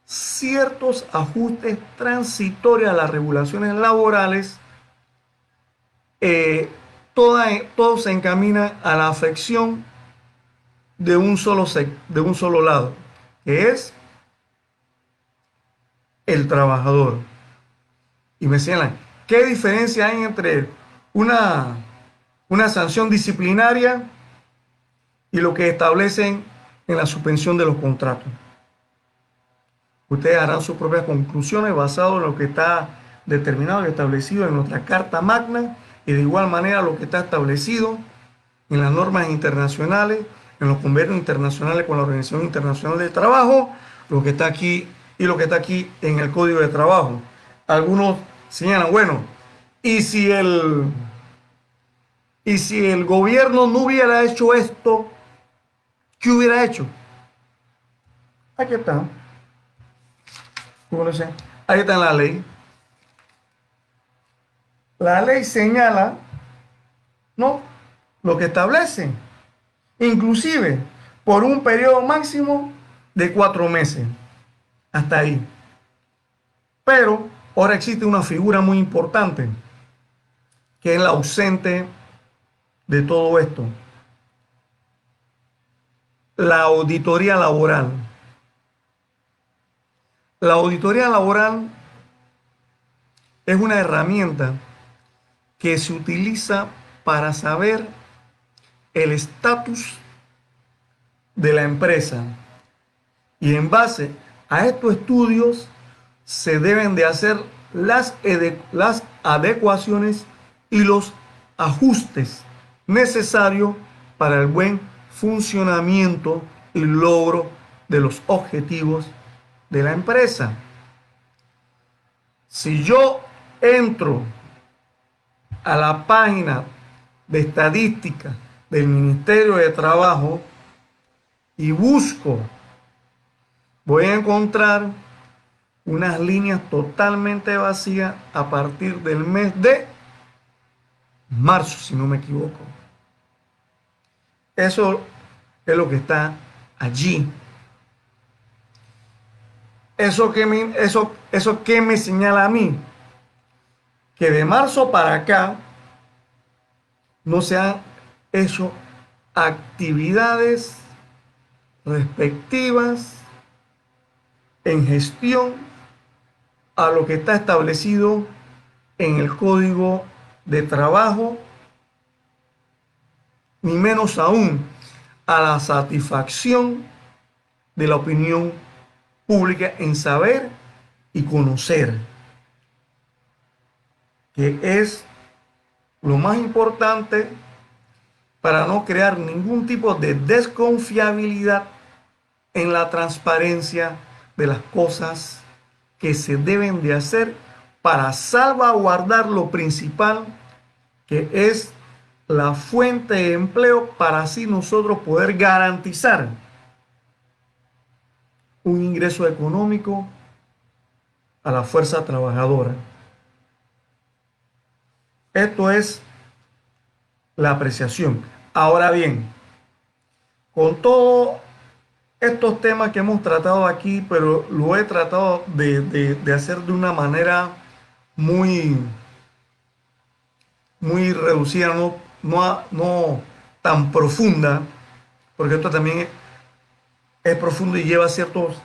ciertos ajustes transitorios a las regulaciones laborales, todo se encamina a la afección de un solo lado, que es el trabajador. Y me señalan, ¿qué diferencia hay entre una sanción disciplinaria y lo que establecen en la suspensión de los contratos? Ustedes harán sus propias conclusiones basado en lo que está determinado y establecido en nuestra Carta Magna, y de igual manera lo que está establecido en las normas internacionales, en los convenios internacionales con la Organización Internacional del Trabajo, lo que está aquí y lo que está aquí en el Código de Trabajo. Algunos señalan, bueno, ¿y si el gobierno no hubiera hecho esto, qué hubiera hecho? Aquí está. Ahí está en la ley. La ley señala, ¿no?, lo que establece, inclusive por un periodo máximo de 4 meses. Hasta ahí. Pero ahora existe una figura muy importante, que es la ausente de todo esto: la auditoría laboral. La auditoría laboral es una herramienta que se utiliza para saber el estatus de la empresa, y en base a estos estudios se deben de hacer las adecuaciones y los ajustes necesarios para el buen funcionamiento y logro de los objetivos de la empresa. Si yo entro a la página de estadística del Ministerio de Trabajo y busco, voy a encontrar unas líneas totalmente vacías a partir del mes de marzo, si no me equivoco. Eso es lo que está allí. Eso que me señala a mí, que de marzo para acá no se han hecho actividades respectivas en gestión a lo que está establecido en el Código de Trabajo, ni menos aún a la satisfacción de la opinión pública en saber y conocer, que es lo más importante para no crear ningún tipo de desconfiabilidad en la transparencia de las cosas que se deben de hacer para salvaguardar lo principal, que es la fuente de empleo, para así nosotros poder garantizar un ingreso económico a la fuerza trabajadora. Esto es la apreciación. Ahora bien, con todos estos temas que hemos tratado aquí, pero lo he tratado de hacer de una manera muy, muy reducida, no tan profunda, porque esto también es profundo y lleva ciertos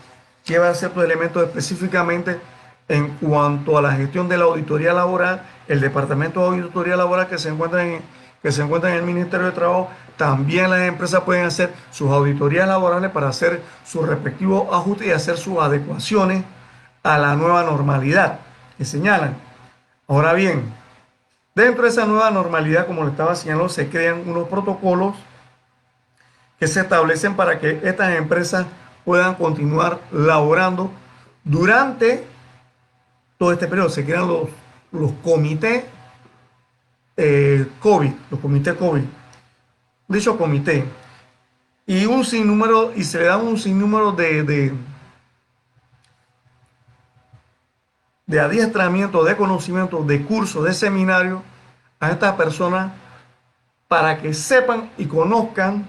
elementos específicamente en cuanto a la gestión de la auditoría laboral, el departamento de auditoría laboral que se encuentra en el Ministerio de Trabajo. También las empresas pueden hacer sus auditorías laborales para hacer sus respectivos ajustes y hacer sus adecuaciones a la nueva normalidad que señalan. Ahora bien, dentro de esa nueva normalidad, como le estaba señalando, se crean unos protocolos que se establecen para que estas empresas puedan continuar laborando durante todo este periodo. Se crean los comités COVID, los comités COVID, dicho comité, y un sinnúmero, y se le dan un sinnúmero de adiestramiento, de conocimiento, de cursos, de seminarios a estas personas para que sepan y conozcan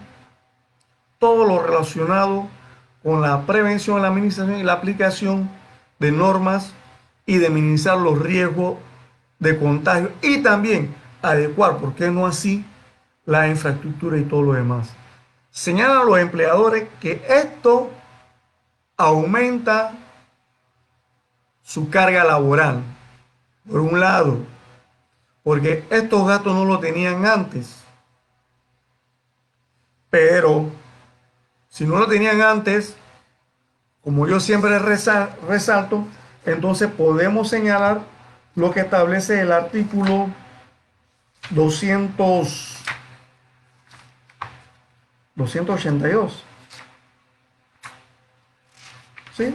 todo lo relacionado con la prevención, la administración y la aplicación de normas y de minimizar los riesgos de contagio y también adecuar, ¿por qué no así?, la infraestructura y todo lo demás. Señalan los empleadores que esto aumenta su carga laboral, por un lado, porque estos gastos no lo tenían antes, pero si no lo tenían antes, como yo siempre resalto, entonces podemos señalar lo que establece el artículo 282. ¿Sí?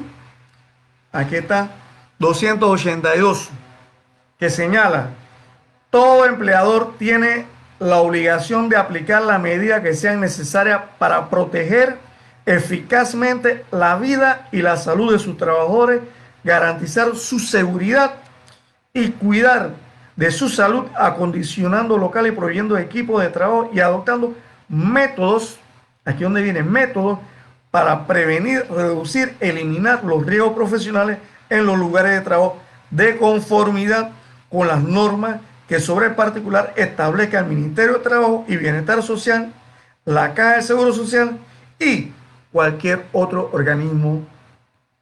Aquí está 282, que señala: todo empleador tiene la obligación de aplicar las medidas que sean necesarias para proteger eficazmente la vida y la salud de sus trabajadores, garantizar su seguridad y cuidar de su salud, acondicionando locales y proveyendo equipos de trabajo y adoptando métodos, aquí donde vienen métodos, para prevenir, reducir, eliminar los riesgos profesionales en los lugares de trabajo de conformidad con las normas que sobre el particular establezca el Ministerio de Trabajo y Bienestar Social, la Caja de Seguro Social y cualquier otro organismo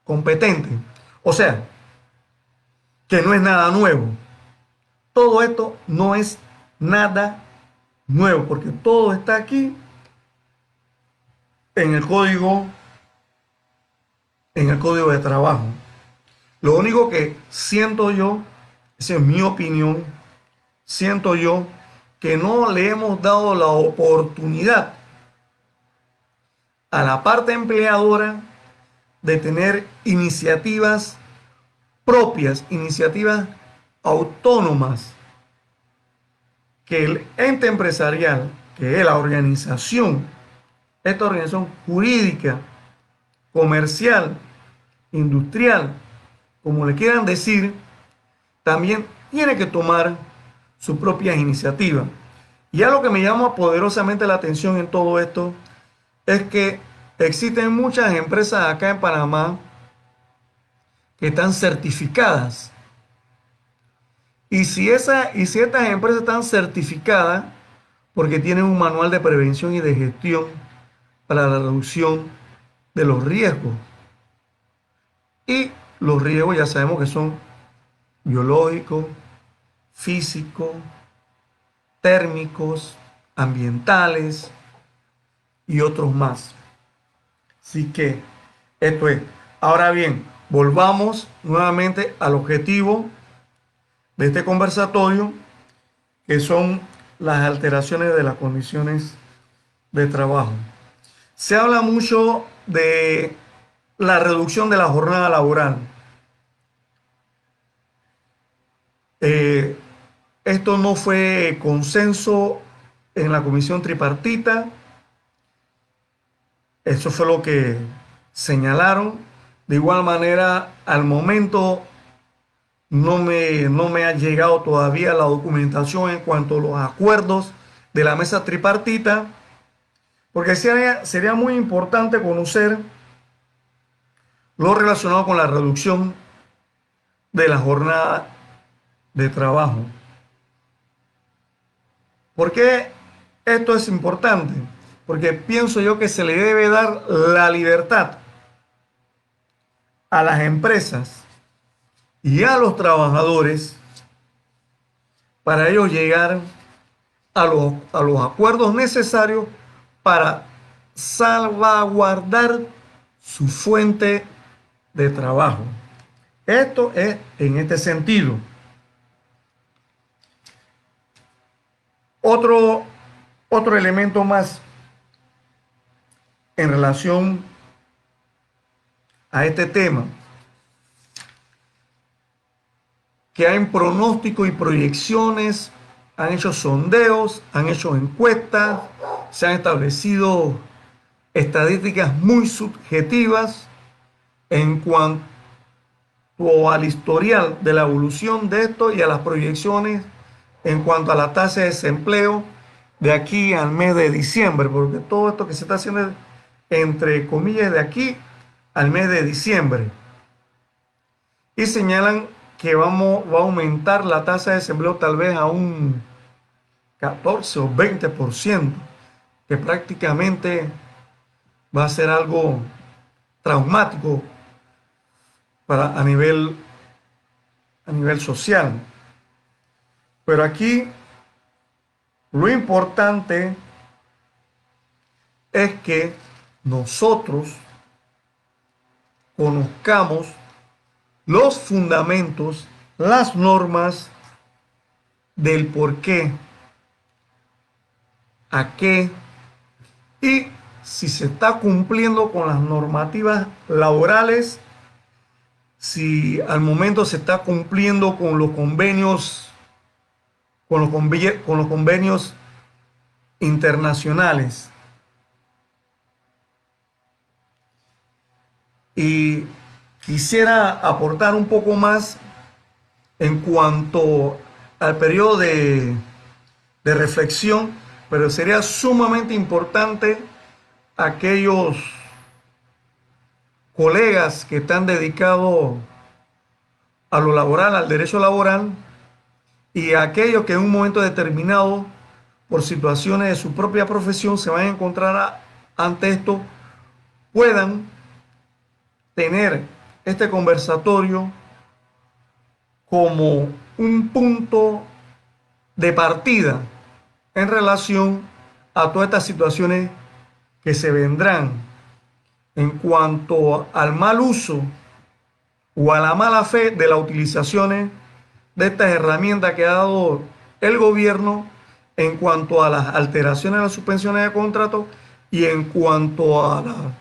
competente. O sea, que no es nada nuevo. Todo esto no es nada nuevo, porque todo está aquí en el código de trabajo. Lo único que siento yo, esa es mi opinión, siento yo que no le hemos dado la oportunidad a la parte empleadora de tener iniciativas propias, iniciativas autónomas, que el ente empresarial, que es la organización, esta organización jurídica, comercial, industrial, como le quieran decir, también tiene que tomar sus propias iniciativas. Y algo que me llama poderosamente la atención en todo esto es que existen muchas empresas acá en Panamá que están certificadas. Y si estas empresas están certificadas porque tienen un manual de prevención y de gestión para la reducción de los riesgos. Y los riesgos ya sabemos que son biológicos, físicos, térmicos, ambientales y otros más. Así que esto es. Ahora bien, volvamos nuevamente al objetivo de este conversatorio, que son las alteraciones de las condiciones de trabajo. Se habla mucho de la reducción de la jornada laboral. Eh, Esto no fue consenso en la comisión tripartita. Eso fue lo que señalaron. De igual manera, al momento no me ha llegado todavía la documentación en cuanto a los acuerdos de la mesa tripartita, porque sería muy importante conocer lo relacionado con la reducción de la jornada de trabajo. ¿Por qué esto es importante? Porque pienso yo que se le debe dar la libertad a las empresas y a los trabajadores para ellos llegar a los acuerdos necesarios para salvaguardar su fuente de trabajo. Esto es en este sentido. Otro, otro elemento más en relación a este tema, que hay pronósticos y proyecciones, han hecho sondeos, han hecho encuestas, se han establecido estadísticas muy subjetivas en cuanto al historial de la evolución de esto y a las proyecciones en cuanto a la tasa de desempleo de aquí al mes de diciembre, porque todo esto que se está haciendo es entre comillas de aquí al mes de diciembre. Y señalan que va a aumentar la tasa de desempleo tal vez a un 14 o 20%, que prácticamente va a ser algo traumático a nivel social. Pero aquí lo importante es que nosotros conozcamos los fundamentos, las normas del por qué, a qué y si se está cumpliendo con las normativas laborales, si al momento se está cumpliendo con los convenios, con los convenios internacionales. Y quisiera aportar un poco más en cuanto al periodo de reflexión, pero sería sumamente importante aquellos colegas que están dedicados a lo laboral, al derecho laboral, y aquellos que en un momento determinado, por situaciones de su propia profesión, se van a encontrar ante esto, puedan tener este conversatorio como un punto de partida en relación a todas estas situaciones que se vendrán en cuanto al mal uso o a la mala fe de las utilizaciones de estas herramientas que ha dado el gobierno en cuanto a las alteraciones de las suspensiones de contrato y en cuanto a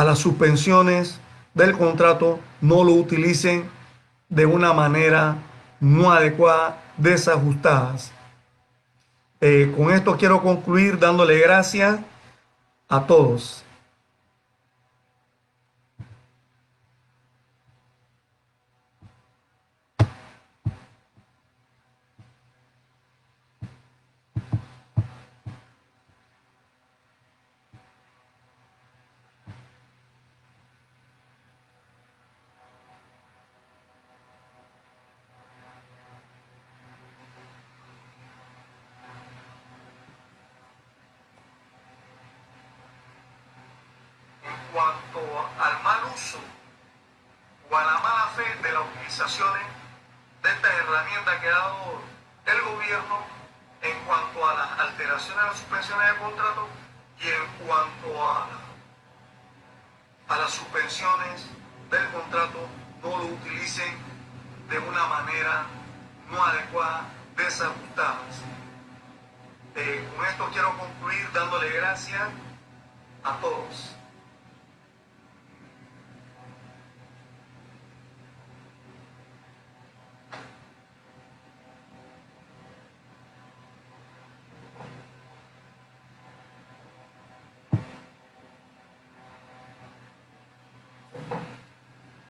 las suspensiones del contrato no lo utilicen de una manera no adecuada, desajustadas. Con esto quiero concluir dándole gracias a todos. cuanto al mal uso o a la mala fe de las utilizaciones de estas herramientas que ha dado el gobierno en cuanto a las alteraciones de las suspensiones de contrato y en cuanto a las suspensiones del contrato no lo utilicen de una manera no adecuada, desajustadas. Con esto quiero concluir dándole gracias a todos.